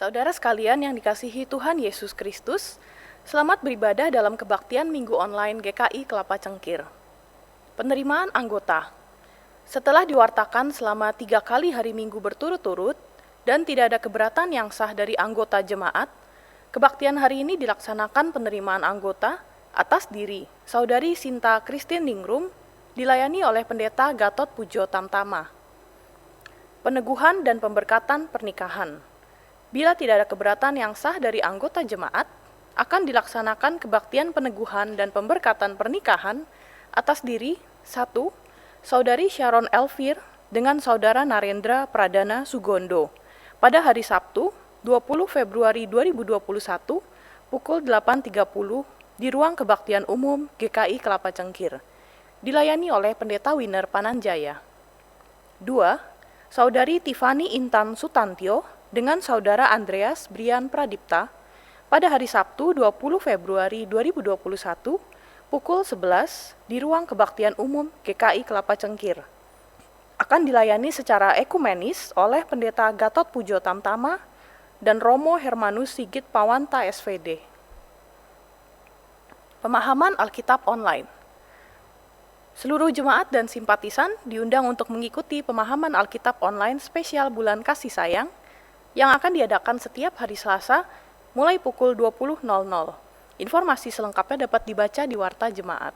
Saudara sekalian yang dikasihi Tuhan Yesus Kristus, selamat beribadah dalam kebaktian Minggu Online GKI Kelapa Cengkir. Penerimaan anggota. Setelah diwartakan selama 3 kali hari Minggu berturut-turut dan tidak ada keberatan yang sah dari anggota jemaat, kebaktian hari ini dilaksanakan penerimaan anggota atas diri Saudari Sinta Christine Ningrum, dilayani oleh Pendeta Gatot Pujo Tamtama. Peneguhan dan pemberkatan pernikahan. Bila tidak ada keberatan yang sah dari anggota jemaat, akan dilaksanakan kebaktian peneguhan dan pemberkatan pernikahan atas diri 1. Saudari Sharon Elvir dengan Saudara Narendra Pradana Sugondo pada hari Sabtu 20 Februari 2021 pukul 8.30 di ruang kebaktian umum GKI Kelapa Cengkir, dilayani oleh Pendeta Winner Pananjaya. 2. Saudari Tiffany Intan Sutantio dengan Saudara Andreas Brian Pradipta pada hari Sabtu 20 Februari 2021 pukul 11 di ruang kebaktian umum GKI Kelapa Cengkir. Akan dilayani secara ekumenis oleh Pendeta Gatot Pujo Tamtama dan Romo Hermanus Sigit Pawanta SVD. Pemahaman Alkitab online. Seluruh jemaat dan simpatisan diundang untuk mengikuti pemahaman Alkitab online spesial bulan kasih sayang yang akan diadakan setiap hari Selasa mulai pukul 20.00. Informasi selengkapnya dapat dibaca di Warta Jemaat.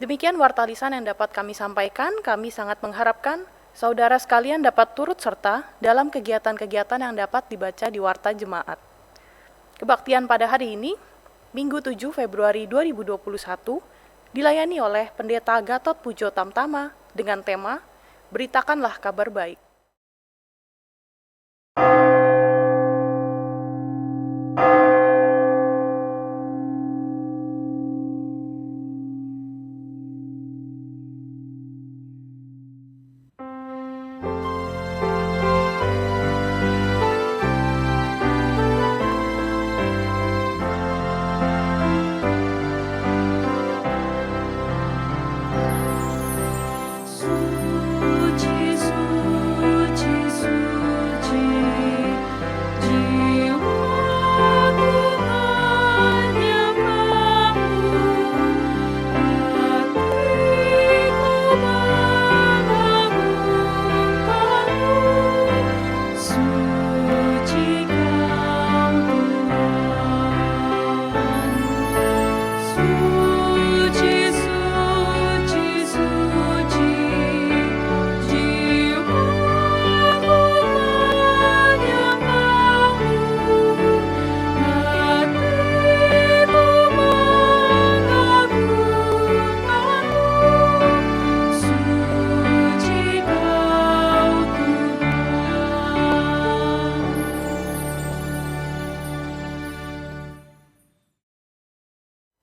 Demikian warta lisan yang dapat kami sampaikan. Kami sangat mengharapkan saudara sekalian dapat turut serta dalam kegiatan-kegiatan yang dapat dibaca di Warta Jemaat. Kebaktian pada hari ini, Minggu 7 Februari 2021, dilayani oleh Pendeta Gatot Pujo Tamtama dengan tema Beritakanlah Kabar Baik.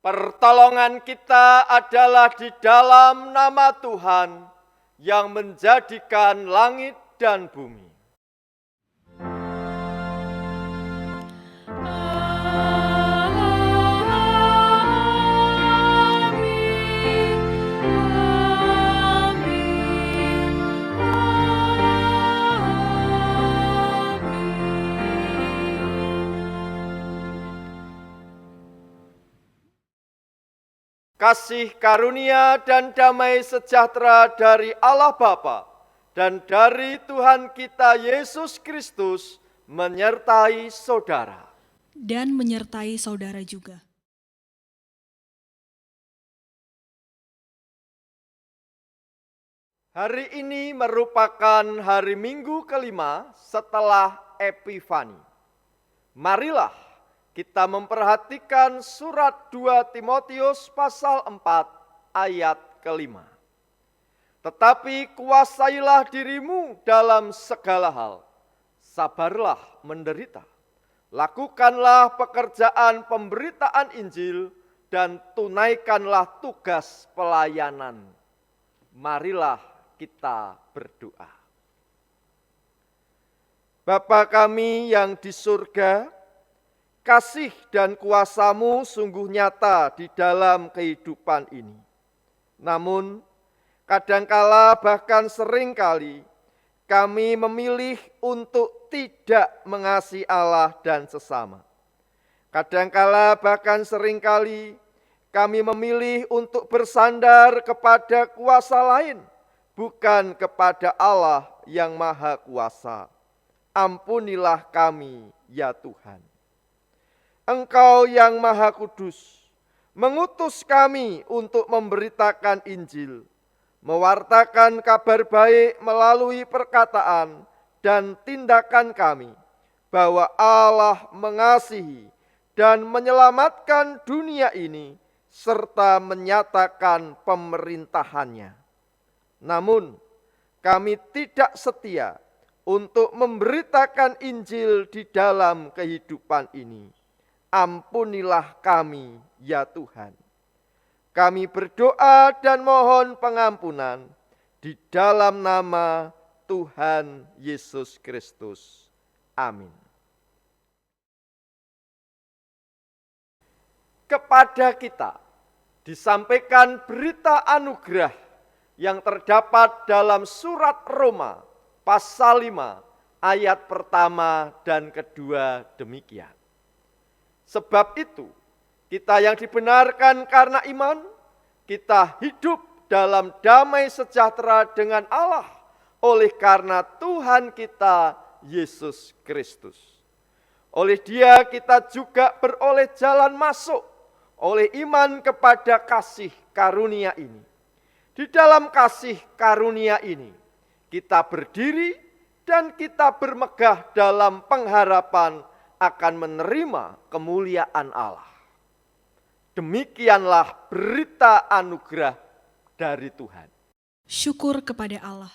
Pertolongan kita adalah di dalam nama Tuhan yang menjadikan langit dan bumi. Kasih karunia dan damai sejahtera dari Allah Bapa dan dari Tuhan kita Yesus Kristus menyertai saudara. Dan menyertai saudara juga. Hari ini merupakan hari Minggu kelima setelah Epifani. Marilah kita memperhatikan surat 2 Timotius pasal 4 ayat kelima. Tetapi kuasailah dirimu dalam segala hal, sabarlah menderita, lakukanlah pekerjaan pemberitaan Injil dan tunaikanlah tugas pelayanan. Marilah kita berdoa. Bapa kami yang di surga, kasih dan kuasa-Mu sungguh nyata di dalam kehidupan ini. Namun, kadangkala bahkan seringkali kami memilih untuk tidak mengasihi Allah dan sesama. Kadangkala bahkan seringkali kami memilih untuk bersandar kepada kuasa lain, bukan kepada Allah yang Maha Kuasa. Ampunilah kami, ya Tuhan. Engkau yang Maha Kudus, mengutus kami untuk memberitakan Injil, mewartakan kabar baik melalui perkataan dan tindakan kami, bahwa Allah mengasihi dan menyelamatkan dunia ini, serta menyatakan pemerintahannya. Namun, kami tidak setia untuk memberitakan Injil di dalam kehidupan ini. Ampunilah kami, ya Tuhan. Kami berdoa dan mohon pengampunan di dalam nama Tuhan Yesus Kristus. Amin. Kepada kita disampaikan berita anugerah yang terdapat dalam surat Roma pasal 5 ayat pertama dan kedua demikian. Sebab itu, kita yang dibenarkan karena iman, kita hidup dalam damai sejahtera dengan Allah oleh karena Tuhan kita Yesus Kristus. Oleh Dia kita juga beroleh jalan masuk oleh iman kepada kasih karunia ini. Di dalam kasih karunia ini, kita berdiri dan kita bermegah dalam pengharapan akan menerima kemuliaan Allah. Demikianlah berita anugerah dari Tuhan. Syukur kepada Allah.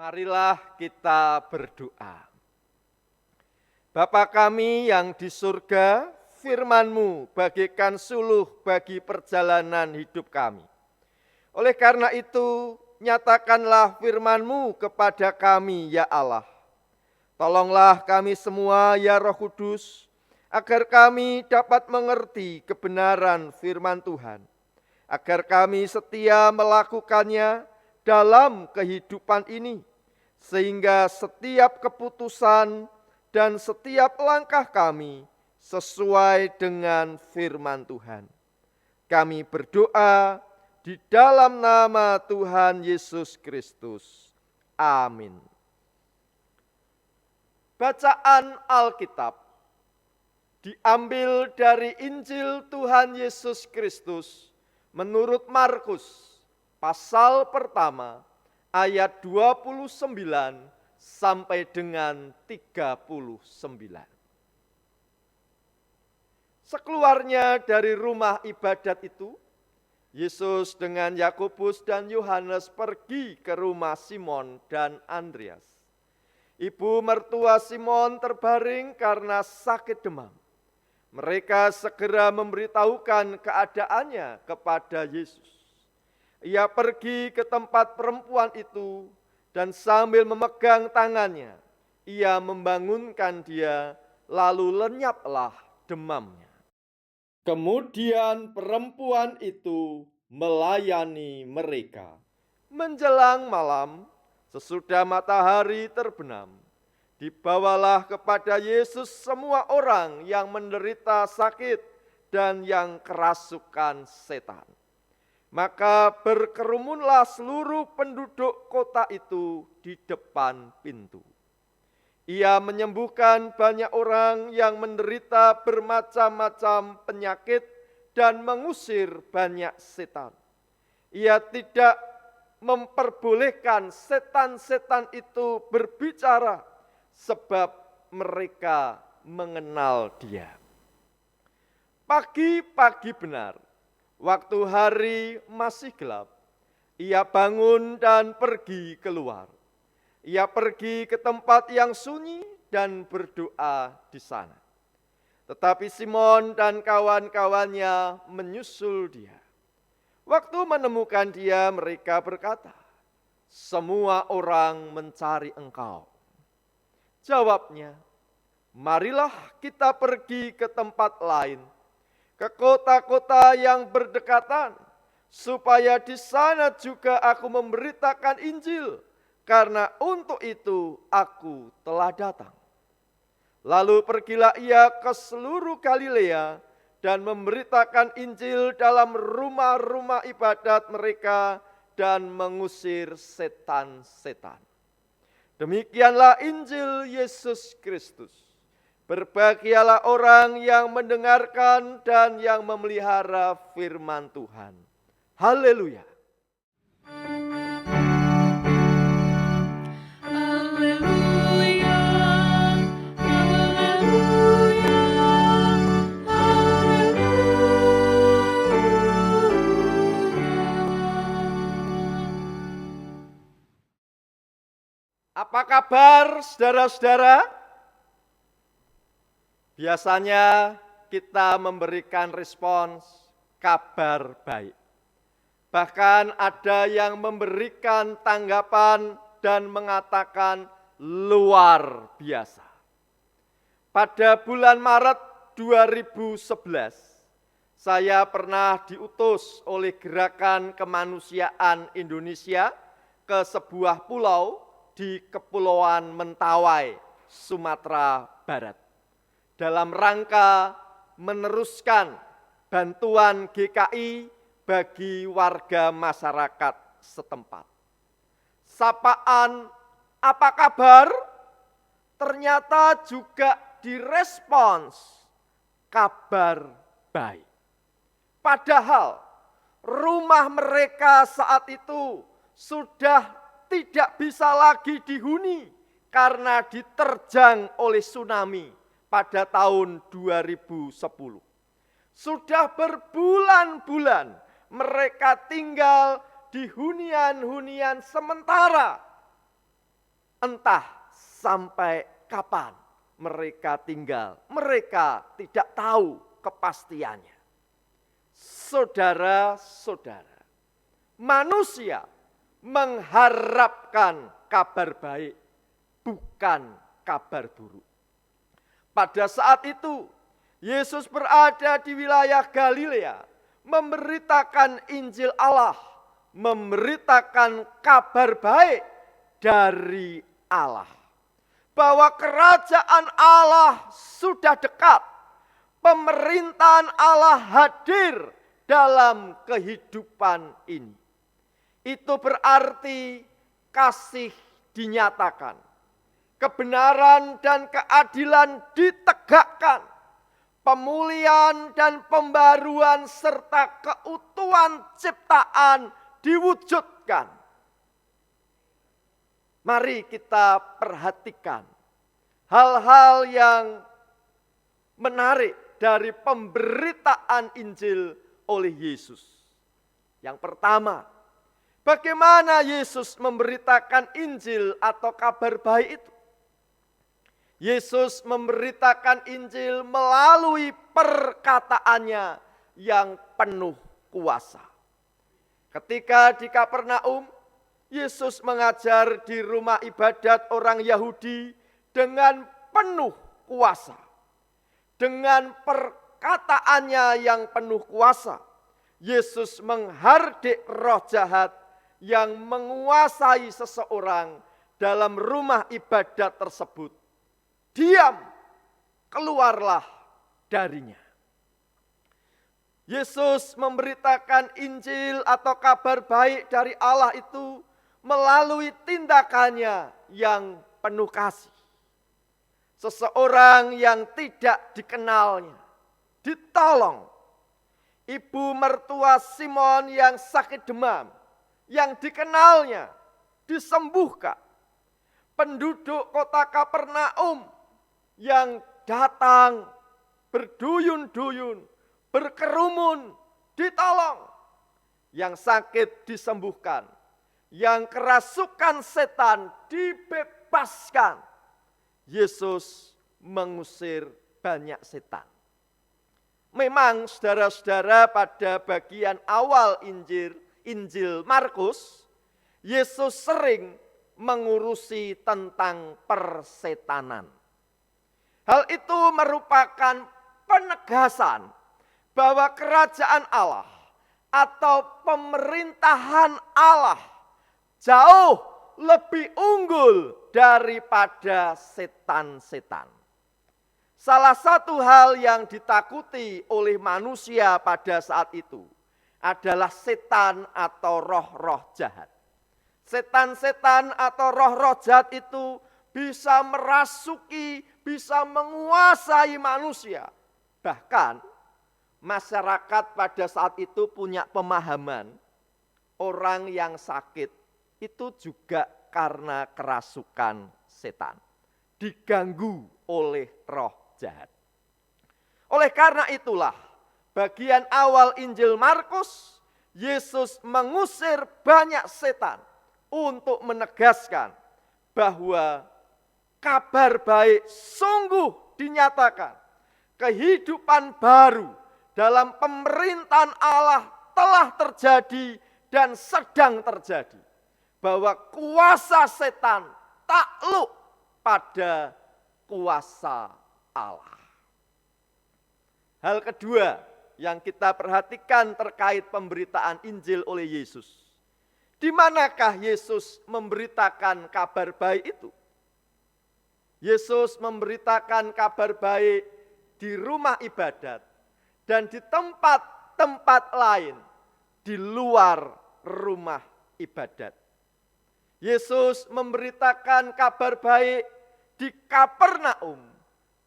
Marilah kita berdoa. Bapa kami yang di surga, firman-Mu bagaikan suluh bagi perjalanan hidup kami. Oleh karena itu, nyatakanlah firman-Mu kepada kami, ya Allah. Tolonglah kami semua ya Roh Kudus, agar kami dapat mengerti kebenaran firman Tuhan, agar kami setia melakukannya dalam kehidupan ini, sehingga setiap keputusan dan setiap langkah kami sesuai dengan firman Tuhan. Kami berdoa di dalam nama Tuhan Yesus Kristus. Amin. Bacaan Alkitab diambil dari Injil Tuhan Yesus Kristus menurut Markus pasal pertama ayat 29 sampai dengan 39. Sekeluarnya dari rumah ibadat itu, Yesus dengan Yakobus dan Yohanes pergi ke rumah Simon dan Andreas. Ibu mertua Simon terbaring karena sakit demam. Mereka segera memberitahukan keadaannya kepada Yesus. Ia pergi ke tempat perempuan itu dan sambil memegang tangannya, ia membangunkan dia, lalu lenyaplah demamnya. Kemudian perempuan itu melayani mereka. Menjelang malam, sesudah matahari terbenam, dibawalah kepada Yesus semua orang yang menderita sakit dan yang kerasukan setan. Maka berkerumunlah seluruh penduduk kota itu di depan pintu. Ia menyembuhkan banyak orang yang menderita bermacam-macam penyakit dan mengusir banyak setan. Ia tidak memperbolehkan setan-setan itu berbicara, sebab mereka mengenal Dia. Pagi-pagi benar, waktu hari masih gelap, ia bangun dan pergi keluar. Ia pergi ke tempat yang sunyi dan berdoa di sana. Tetapi Simon dan kawan-kawannya menyusul dia. Waktu menemukan dia, mereka berkata, "Semua orang mencari engkau." Jawabnya, "Marilah kita pergi ke tempat lain, ke kota-kota yang berdekatan, supaya di sana juga aku memberitakan Injil, karena untuk itu aku telah datang." Lalu pergilah ia ke seluruh Galilea dan memberitakan Injil dalam rumah-rumah ibadat mereka dan mengusir setan-setan. Demikianlah Injil Yesus Kristus. Berbahagialah orang yang mendengarkan dan yang memelihara firman Tuhan. Haleluya. Haleluya, Apa kabar saudara-saudara? Biasanya kita memberikan respons kabar baik. Bahkan ada yang memberikan tanggapan dan mengatakan luar biasa. Pada bulan Maret 2011, saya pernah diutus oleh Gerakan Kemanusiaan Indonesia ke sebuah pulau di Kepulauan Mentawai, Sumatera Barat, dalam rangka meneruskan bantuan GKI bagi warga masyarakat setempat. Sapaan "apa kabar?" ternyata juga direspons kabar baik. Padahal rumah mereka saat itu sudah tidak bisa lagi dihuni karena diterjang oleh tsunami pada tahun 2010. Sudah berbulan-bulan mereka tinggal di hunian-hunian sementara. Entah sampai kapan mereka tinggal, mereka tidak tahu kepastiannya. Saudara-saudara, manusia mengharapkan kabar baik, bukan kabar buruk. Pada saat itu, Yesus berada di wilayah Galilea, memberitakan Injil Allah, memberitakan kabar baik dari Allah. Bahwa kerajaan Allah sudah dekat, pemerintahan Allah hadir dalam kehidupan ini. Itu berarti kasih dinyatakan, kebenaran dan keadilan ditegakkan, pemulihan dan pembaruan serta keutuhan ciptaan diwujudkan. Mari kita perhatikan hal-hal yang menarik dari pemberitaan Injil oleh Yesus. Yang pertama, bagaimana Yesus memberitakan Injil atau kabar baik itu? Yesus memberitakan Injil melalui perkataannya yang penuh kuasa. Ketika di Kapernaum, Yesus mengajar di rumah ibadat orang Yahudi dengan penuh kuasa. Dengan perkataannya yang penuh kuasa, Yesus menghardik roh jahat yang menguasai seseorang dalam rumah ibadat tersebut. Diam, keluarlah darinya. Yesus memberitakan Injil atau kabar baik dari Allah itu melalui tindakannya yang penuh kasih. Seseorang yang tidak dikenalnya ditolong. Ibu mertua Simon yang sakit demam, yang dikenalnya disembuhkan. Penduduk kota Kapernaum yang datang berduyun-duyun, berkerumun, ditolong. Yang sakit disembuhkan. Yang kerasukan setan dibebaskan. Yesus mengusir banyak setan. Memang saudara-saudara, pada bagian awal Injil Markus, Yesus sering mengurusi tentang persetanan. Hal itu merupakan penegasan bahwa kerajaan Allah atau pemerintahan Allah jauh lebih unggul daripada setan-setan. Salah satu hal yang ditakuti oleh manusia pada saat itu adalah setan atau roh-roh jahat. Setan-setan atau roh-roh jahat itu bisa merasuki, bisa menguasai manusia. Bahkan masyarakat pada saat itu punya pemahaman orang yang sakit itu juga karena kerasukan setan, diganggu oleh roh jahat. Oleh karena itulah, bagian awal Injil Markus, Yesus mengusir banyak setan untuk menegaskan bahwa kabar baik sungguh dinyatakan. Kehidupan baru dalam pemerintahan Allah telah terjadi dan sedang terjadi. Bahwa kuasa setan takluk pada kuasa Allah. Hal kedua yang kita perhatikan terkait pemberitaan Injil oleh Yesus. Di manakah Yesus memberitakan kabar baik itu? Yesus memberitakan kabar baik di rumah ibadat dan di tempat-tempat lain di luar rumah ibadat. Yesus memberitakan kabar baik di Kapernaum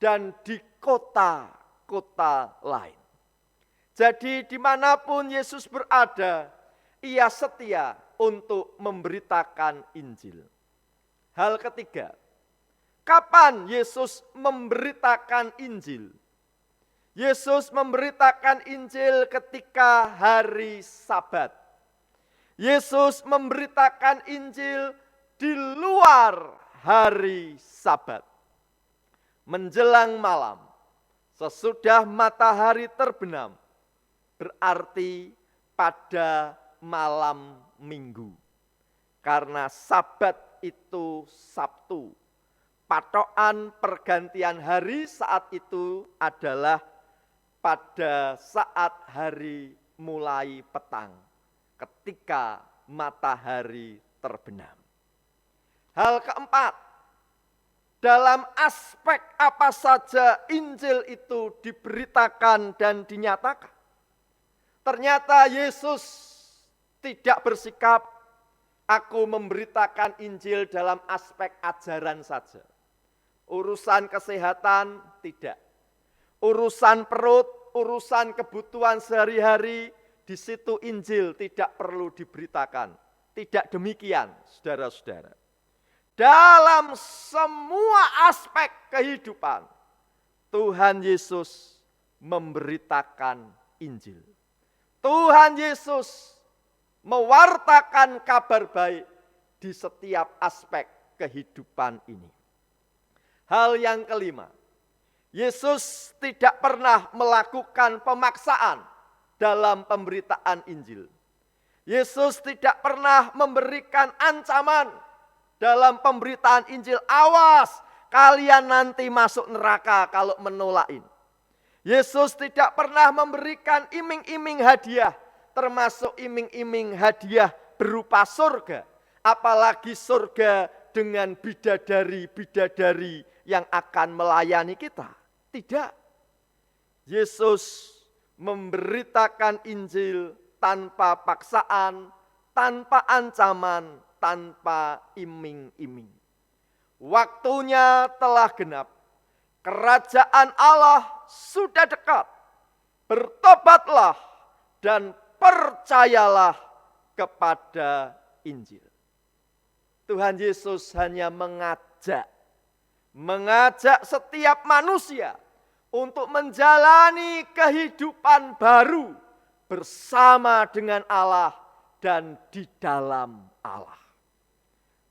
dan di kota-kota lain. Jadi dimanapun Yesus berada, ia setia untuk memberitakan Injil. Hal ketiga, kapan Yesus memberitakan Injil? Yesus memberitakan Injil ketika hari Sabat. Yesus memberitakan Injil di luar hari Sabat. Menjelang malam, sesudah matahari terbenam, berarti pada malam Minggu. Karena Sabat itu Sabtu, patokan pergantian hari saat itu adalah pada saat hari mulai petang, ketika matahari terbenam. Hal keempat, dalam aspek apa saja Injil itu diberitakan dan dinyatakan. Ternyata Yesus tidak bersikap, aku memberitakan Injil dalam aspek ajaran saja. Urusan kesehatan tidak. Urusan perut, urusan kebutuhan sehari-hari, di situ Injil tidak perlu diberitakan. Tidak demikian, saudara-saudara. Dalam semua aspek kehidupan, Tuhan Yesus memberitakan Injil. Tuhan Yesus mewartakan kabar baik di setiap aspek kehidupan ini. Hal yang kelima, Yesus tidak pernah melakukan pemaksaan dalam pemberitaan Injil. Yesus tidak pernah memberikan ancaman dalam pemberitaan Injil. Awas, kalian nanti masuk neraka kalau menolak ini. Yesus tidak pernah memberikan iming-iming hadiah, termasuk iming-iming hadiah berupa surga. Apalagi surga dengan bidadari-bidadari yang akan melayani kita. Tidak. Yesus memberitakan Injil tanpa paksaan, tanpa ancaman, tanpa iming-iming. Waktunya telah genap. Kerajaan Allah sudah dekat. Bertobatlah dan percayalah kepada Injil. Tuhan Yesus hanya mengajak setiap manusia untuk menjalani kehidupan baru bersama dengan Allah dan di dalam Allah.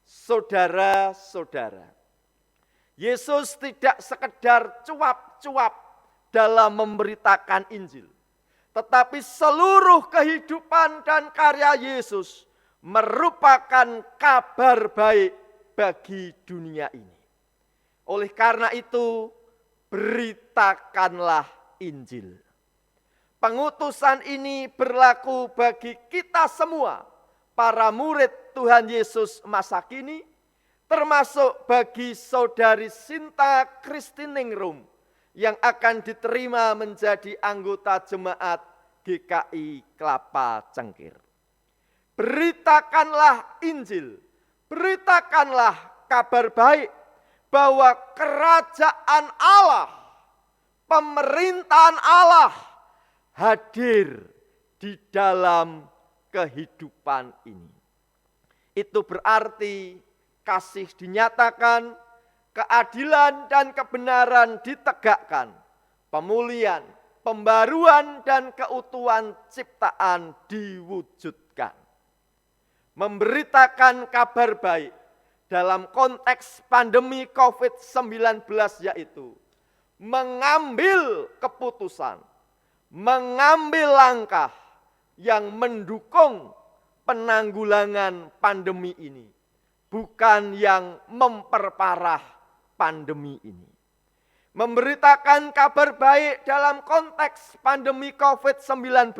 Saudara-saudara, Yesus tidak sekedar cuap-cuap dalam memberitakan Injil, tetapi seluruh kehidupan dan karya Yesus merupakan kabar baik bagi dunia ini. Oleh karena itu, beritakanlah Injil. Pengutusan ini berlaku bagi kita semua, para murid Tuhan Yesus masa kini, termasuk bagi saudari Sinta Kristiningrum yang akan diterima menjadi anggota jemaat GKI Kelapa Cengkir. Beritakanlah Injil, beritakanlah kabar baik bahwa kerajaan Allah, pemerintahan Allah hadir di dalam kehidupan ini. Itu berarti kasih dinyatakan, keadilan dan kebenaran ditegakkan, pemulihan, pembaruan dan keutuhan ciptaan diwujudkan. Memberitakan kabar baik dalam konteks pandemi COVID-19 yaitu mengambil keputusan, mengambil langkah yang mendukung penanggulangan pandemi ini, bukan yang memperparah pandemi ini. Memberitakan kabar baik dalam konteks pandemi COVID-19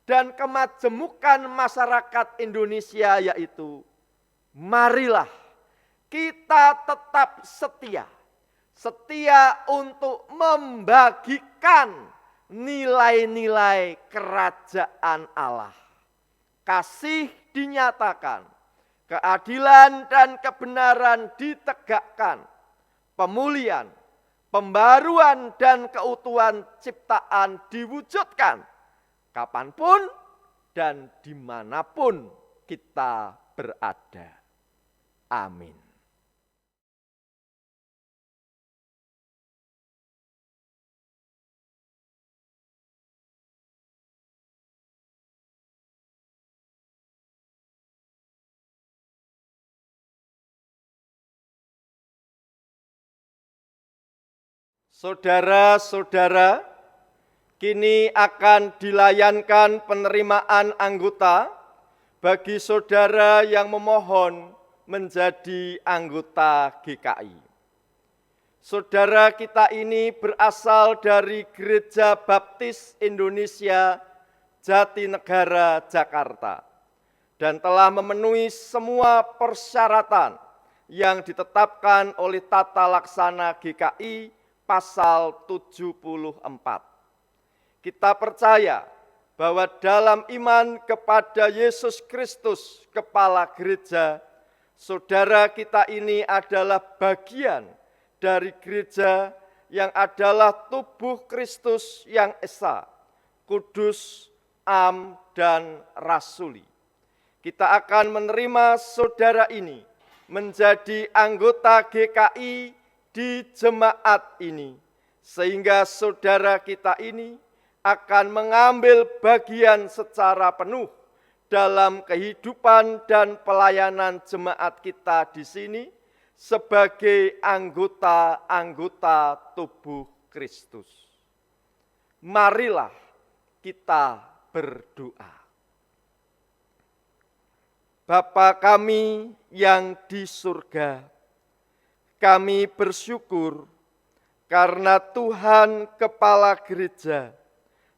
dan kemajemukan masyarakat Indonesia yaitu, marilah kita tetap setia. Setia untuk membagikan nilai-nilai kerajaan Allah. Kasih dinyatakan, keadilan dan kebenaran ditegakkan, pemulihan, pembaruan dan keutuhan ciptaan diwujudkan, kapanpun dan dimanapun kita berada. Amin. Saudara-saudara, kini akan dilayankan penerimaan anggota bagi saudara yang memohon menjadi anggota GKI. saudara kita ini berasal dari Gereja Baptis Indonesia Jatinegara, Jakarta, dan telah memenuhi semua persyaratan yang ditetapkan oleh Tata Laksana GKI pasal 74. Kita percaya bahwa dalam iman kepada Yesus Kristus, Kepala Gereja, saudara kita ini adalah bagian dari gereja yang adalah tubuh Kristus yang esa, kudus, am, dan rasuli. Kita akan menerima saudara ini menjadi anggota GKI di jemaat ini, sehingga saudara kita ini akan mengambil bagian secara penuh dalam kehidupan dan pelayanan jemaat kita di sini sebagai anggota-anggota tubuh Kristus. Marilah kita berdoa. Bapa kami yang di surga, kami bersyukur karena Tuhan Kepala Gereja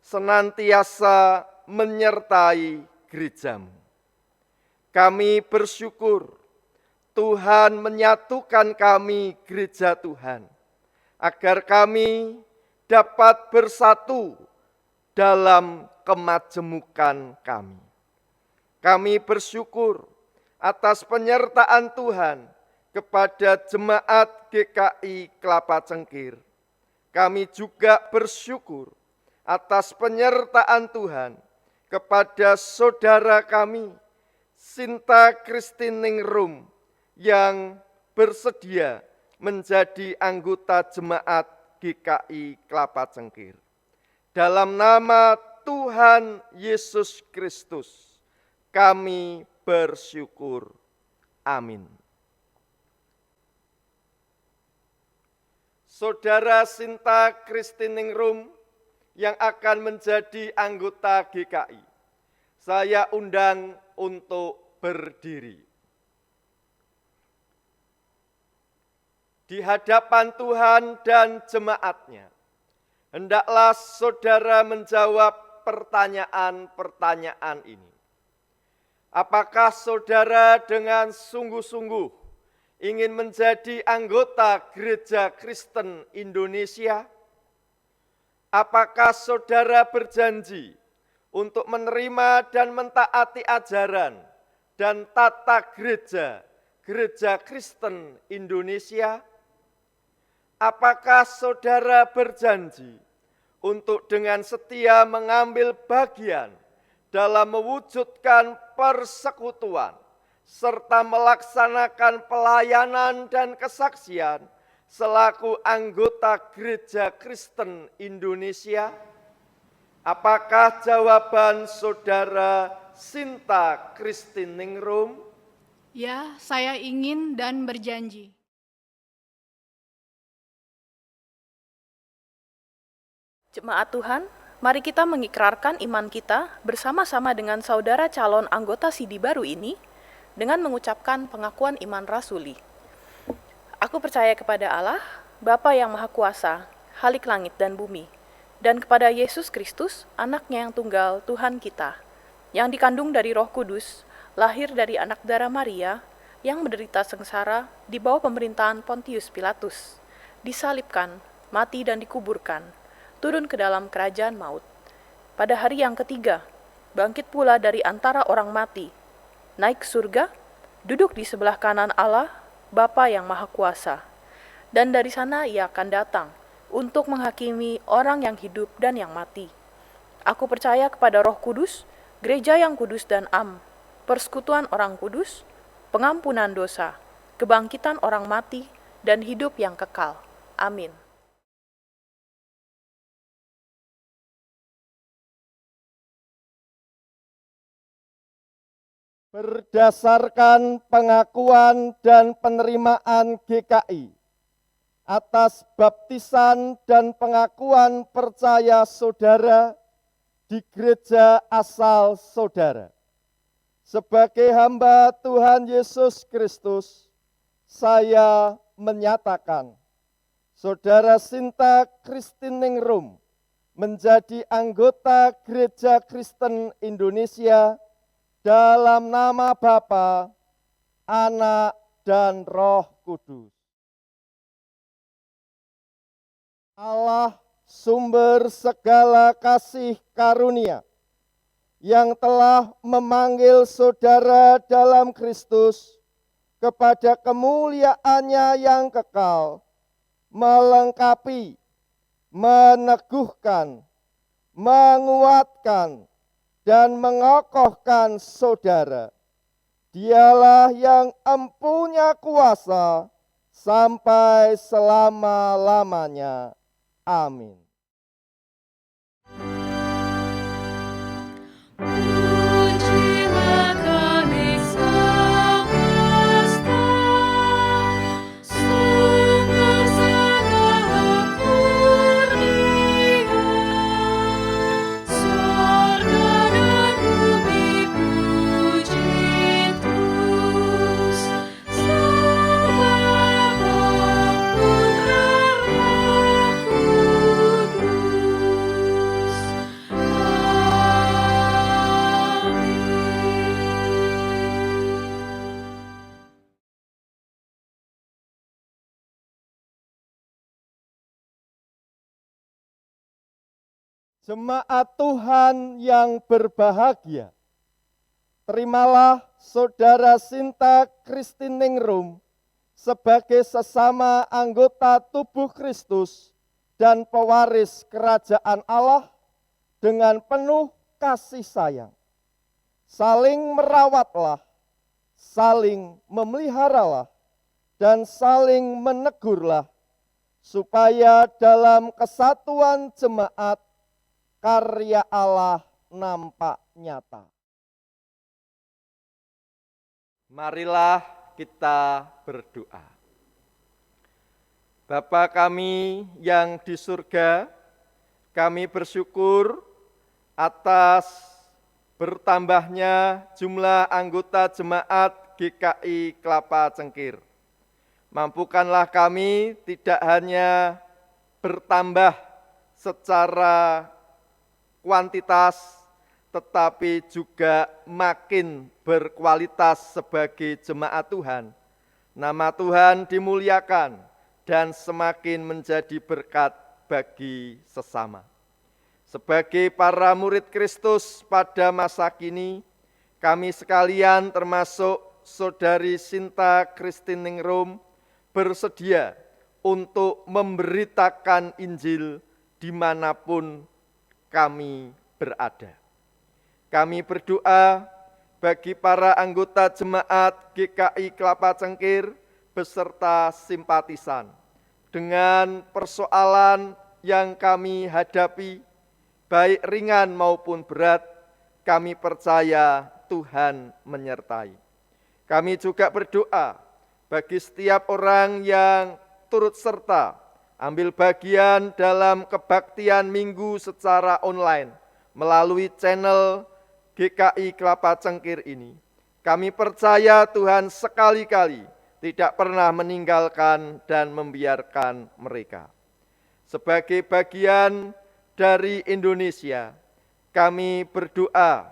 senantiasa menyertai gerejamu. Kami bersyukur Tuhan menyatukan kami gereja Tuhan, agar kami dapat bersatu dalam kemajemukan kami. Kami bersyukur atas penyertaan Tuhan kepada jemaat GKI Kelapa Cengkir. Kami juga bersyukur atas penyertaan Tuhan kepada saudara kami, Sinta Kristiningrum, yang bersedia menjadi anggota jemaat GKI Kelapa Cengkir. Dalam nama Tuhan Yesus Kristus, kami bersyukur. Amin. Saudara Sinta Kristiningrum yang akan menjadi anggota GKI, saya undang untuk berdiri. Di hadapan Tuhan dan jemaatnya, hendaklah saudara menjawab pertanyaan-pertanyaan ini. Apakah saudara dengan sungguh-sungguh ingin menjadi anggota Gereja Kristen Indonesia? Apakah saudara berjanji untuk menerima dan mentaati ajaran dan tata gereja Gereja Kristen Indonesia? Apakah saudara berjanji untuk dengan setia mengambil bagian dalam mewujudkan persekutuan serta melaksanakan pelayanan dan kesaksian selaku anggota Gereja Kristen Indonesia? Apakah jawaban saudara Sinta Kristiningrum? Ya, saya ingin dan berjanji. Jemaat Tuhan, mari kita mengikrarkan iman kita bersama-sama dengan saudara calon anggota Sidi baru ini dengan mengucapkan pengakuan iman rasuli. Aku percaya kepada Allah, Bapa yang Maha Kuasa, Khalik langit dan bumi, dan kepada Yesus Kristus, anaknya yang tunggal Tuhan kita, yang dikandung dari Roh Kudus, lahir dari anak darah Maria, yang menderita sengsara di bawah pemerintahan Pontius Pilatus, disalibkan, mati dan dikuburkan, turun ke dalam kerajaan maut. Pada hari yang ketiga, bangkit pula dari antara orang mati, naik ke surga, duduk di sebelah kanan Allah, Bapa yang Maha Kuasa. Dan dari sana ia akan datang untuk menghakimi orang yang hidup dan yang mati. Aku percaya kepada Roh Kudus, gereja yang kudus dan am, persekutuan orang kudus, pengampunan dosa, kebangkitan orang mati, dan hidup yang kekal. Amin. Berdasarkan pengakuan dan penerimaan GKI atas baptisan dan pengakuan percaya saudara di gereja asal saudara, sebagai hamba Tuhan Yesus Kristus, saya menyatakan Saudara Sinta Kristiningrum menjadi anggota Gereja Kristen Indonesia dalam nama Bapa, Anak, dan Roh Kudus. Allah sumber segala kasih karunia yang telah memanggil saudara dalam Kristus kepada kemuliaannya yang kekal, melengkapi, meneguhkan, menguatkan, dan mengokohkan saudara. Dialah yang empunya kuasa sampai selama-lamanya. Amin. Pujilah Kami semesta, sumber segala kurnia, sorga dan bumi puji terus, Sang Bapa Putra Roh Kudus. Jemaat Tuhan yang berbahagia, terimalah saudara Sinta Kristiningrum sebagai sesama anggota tubuh Kristus dan pewaris kerajaan Allah dengan penuh kasih sayang. Saling merawatlah, saling memeliharalah, dan saling menegurlah, supaya dalam kesatuan jemaat karya Allah nampak nyata. Marilah kita berdoa. Bapa kami yang di surga, kami bersyukur atas bertambahnya jumlah anggota jemaat GKI Kelapa Cengkir. Mampukanlah kami tidak hanya bertambah secara kuantitas, tetapi juga makin berkualitas sebagai jemaat Tuhan. Nama Tuhan dimuliakan dan semakin menjadi berkat bagi sesama. Sebagai para murid Kristus pada masa kini, kami sekalian termasuk saudari Sinta Kristiningrum bersedia untuk memberitakan Injil dimanapun kami berada. Kami berdoa bagi para anggota jemaat GKI Kelapa Cengkir beserta simpatisan dengan persoalan yang kami hadapi, baik ringan maupun berat, kami percaya Tuhan menyertai. Kami juga berdoa bagi setiap orang yang turut serta ambil bagian dalam kebaktian minggu secara online melalui channel GKI Kelapa Cengkir ini. Kami percaya Tuhan sekali-kali tidak pernah meninggalkan dan membiarkan mereka. Sebagai bagian dari Indonesia, kami berdoa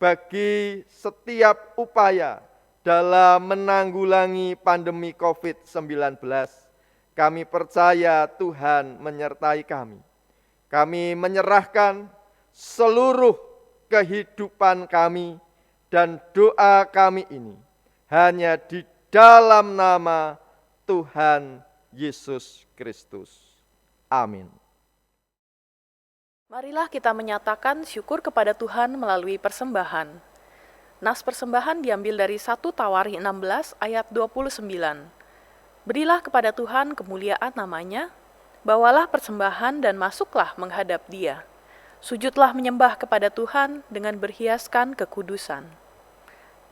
bagi setiap upaya dalam menanggulangi pandemi COVID-19. Kami percaya Tuhan menyertai kami. Kami menyerahkan seluruh kehidupan kami dan doa kami ini hanya di dalam nama Tuhan Yesus Kristus. Amin. Marilah kita menyatakan syukur kepada Tuhan melalui persembahan. Nas persembahan diambil dari 1 Tawarikh 16 ayat 29. Berilah kepada Tuhan kemuliaan namanya, bawalah persembahan dan masuklah menghadap Dia. Sujudlah menyembah kepada Tuhan dengan berhiaskan kekudusan.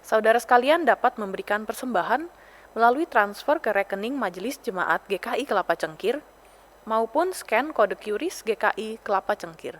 Saudara sekalian dapat memberikan persembahan melalui transfer ke rekening Majelis Jemaat GKI Kelapa Cengkir maupun scan kode QRIS GKI Kelapa Cengkir.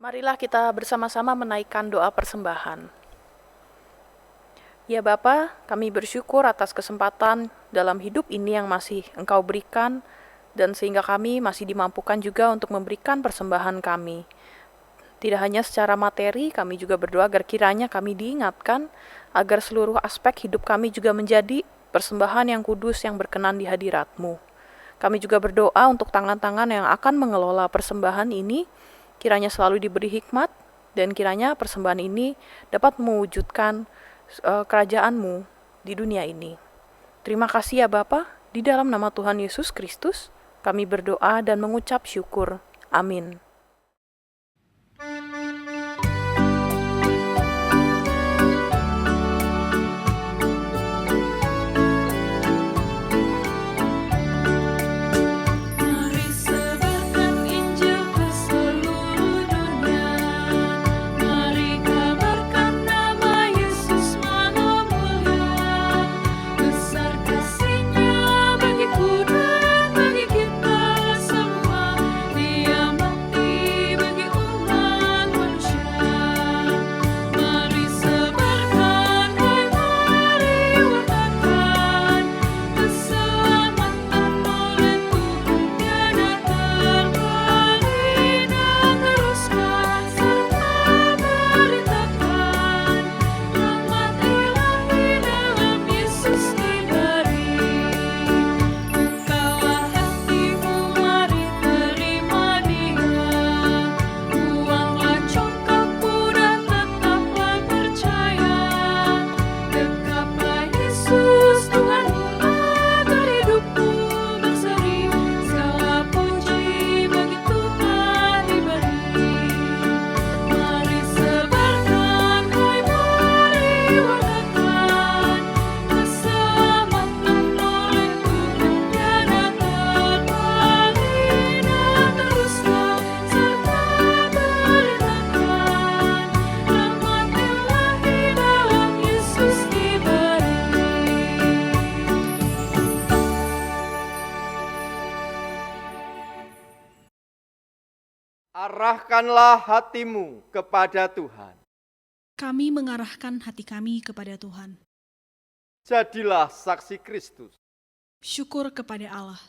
Marilah kita bersama-sama menaikkan doa persembahan. Ya Bapa, kami bersyukur atas kesempatan dalam hidup ini yang masih Engkau berikan, dan sehingga kami masih dimampukan juga untuk memberikan persembahan kami. Tidak hanya secara materi, kami juga berdoa agar kiranya kami diingatkan, agar seluruh aspek hidup kami juga menjadi persembahan yang kudus yang berkenan di hadirat-Mu. Kami juga berdoa untuk tangan-tangan yang akan mengelola persembahan ini, kiranya selalu diberi hikmat, dan kiranya persembahan ini dapat mewujudkan kerajaan-Mu di dunia ini. Terima kasih ya Bapa, di dalam nama Tuhan Yesus Kristus, kami berdoa dan mengucap syukur. Amin. Mari sebarkan Injil ke seluruh dunia. Mari kabarkan nama Yesus Maha Mulia. Besar kasih-Nya bagiku dan bagi kita semua. Dia mati bagi umat manusia. Mari sebarkan, hai mari wartakan keselamatan oleh Tuhan tiada terkecuali. Dan teruskan serta beritakan rahmat Ilahi dalam Yesus diberi. Bukalah hatimu, mari terima Dia. Buanglah congkakmu dan tetaplah percaya. Dekaplah Yesus Tuhanmu agar hidupmu berseri. Segala puji bagi Tuhan diberi. Mari sebarkan, hai mari wartakan keselamatan oleh Tuhan tiada terkecuali. Dan teruslah serta beritakan rahmat Ilahi dalam Yesus diberi. Arahkanlah hatimu kepada Tuhan. Kami mengarahkan hati kami kepada Tuhan. Jadilah saksi Kristus. Syukur kepada Allah,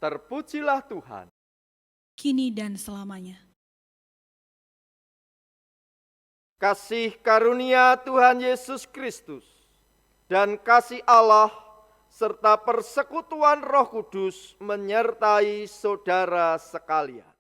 Terpujilah Tuhan. kini dan selamanya. Kasih karunia Tuhan Yesus Kristus dan kasih Allah serta persekutuan Roh Kudus menyertai saudara sekalian.